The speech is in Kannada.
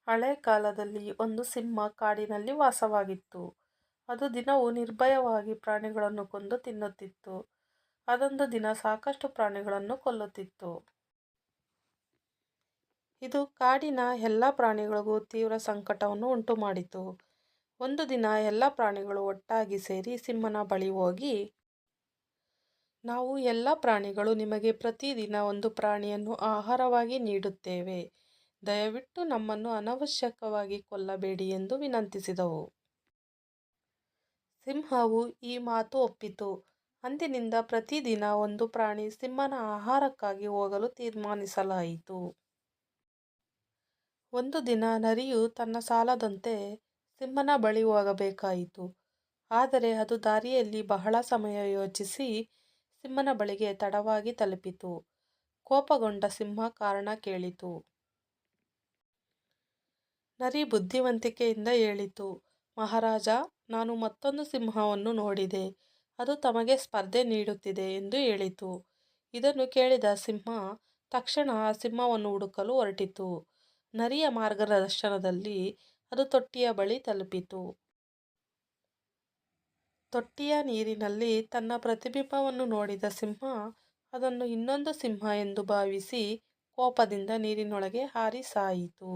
ಹಳೆ ಕಾಲದಲ್ಲಿ ಒಂದು ಸಿಂಹ ಕಾಡಿನಲ್ಲಿ ವಾಸವಾಗಿತ್ತು. ಅದು ದಿನವೂ ನಿರ್ಭಯವಾಗಿ ಪ್ರಾಣಿಗಳನ್ನು ಕೊಂದು ತಿನ್ನುತ್ತಿತ್ತು. ಅದೊಂದು ದಿನ ಸಾಕಷ್ಟು ಪ್ರಾಣಿಗಳನ್ನು ಕೊಲ್ಲುತ್ತಿತ್ತು. ಇದು ಕಾಡಿನ ಎಲ್ಲ ಪ್ರಾಣಿಗಳಿಗೂ ತೀವ್ರ ಸಂಕಟವನ್ನು ಉಂಟುಮಾಡಿತು. ಒಂದು ದಿನ ಎಲ್ಲ ಪ್ರಾಣಿಗಳು ಒಟ್ಟಾಗಿ ಸೇರಿ ಸಿಂಹನ ಬಳಿ ಹೋಗಿ, ನಾವು ಎಲ್ಲ ಪ್ರಾಣಿಗಳು ನಿಮಗೆ ಪ್ರತಿದಿನ ಒಂದು ಪ್ರಾಣಿಯನ್ನು ಆಹಾರವಾಗಿ ನೀಡುತ್ತೇವೆ. ದಯವಿಟ್ಟು ನಮ್ಮನ್ನು ಅನವಶ್ಯಕವಾಗಿ ಕೊಲ್ಲಬೇಡಿ ಎಂದು ವಿನಂತಿಸಿದವು. ಸಿಂಹವು ಈ ಮಾತು ಒಪ್ಪಿತು. ಅಂದಿನಿಂದ ಪ್ರತಿದಿನ ಒಂದು ಪ್ರಾಣಿ ಸಿಂಹನ ಆಹಾರಕ್ಕಾಗಿ ಹೋಗಲು ತೀರ್ಮಾನಿಸಲಾಯಿತು. ಒಂದು ದಿನ ನರಿಯು ತನ್ನ ಸಾಲದಂತೆ ಸಿಂಹನ ಬಳಿ ಹೋಗಬೇಕಾಯಿತು. ಆದರೆ ಅದು ದಾರಿಯಲ್ಲಿ ಬಹಳ ಸಮಯ ಯೋಚಿಸಿ ಸಿಂಹನ ಬಳಿಗೆ ತಡವಾಗಿ ತಲುಪಿತು. ಕೋಪಗೊಂಡ ಸಿಂಹ ಕಾರಣ ಕೇಳಿತು. ನರಿ ಬುದ್ಧಿವಂತಿಕೆಯಿಂದ ಹೇಳಿತು, ಮಹಾರಾಜ, ನಾನು ಮತ್ತೊಂದು ಸಿಂಹವನ್ನು ನೋಡಿದೆ. ಅದು ತಮಗೆ ಸ್ಪರ್ಧೆ ನೀಡುತ್ತಿದೆ ಎಂದು ಹೇಳಿತು. ಇದನ್ನು ಕೇಳಿದ ಸಿಂಹ ತಕ್ಷಣ ಆ ಸಿಂಹವನ್ನು ಹುಡುಕಲು ಹೊರಟಿತು. ನರಿಯ ಮಾರ್ಗದರ್ಶನದಲ್ಲಿ ಅದು ತೊಟ್ಟಿಯ ಬಳಿ ತಲುಪಿತು. ತೊಟ್ಟಿಯ ನೀರಿನಲ್ಲಿ ತನ್ನ ಪ್ರತಿಬಿಂಬವನ್ನು ನೋಡಿದ ಸಿಂಹ ಅದನ್ನು ಇನ್ನೊಂದು ಸಿಂಹ ಎಂದು ಭಾವಿಸಿ ಕೋಪದಿಂದ ನೀರಿನೊಳಗೆ ಹಾರಿ ಸಾಯಿತು.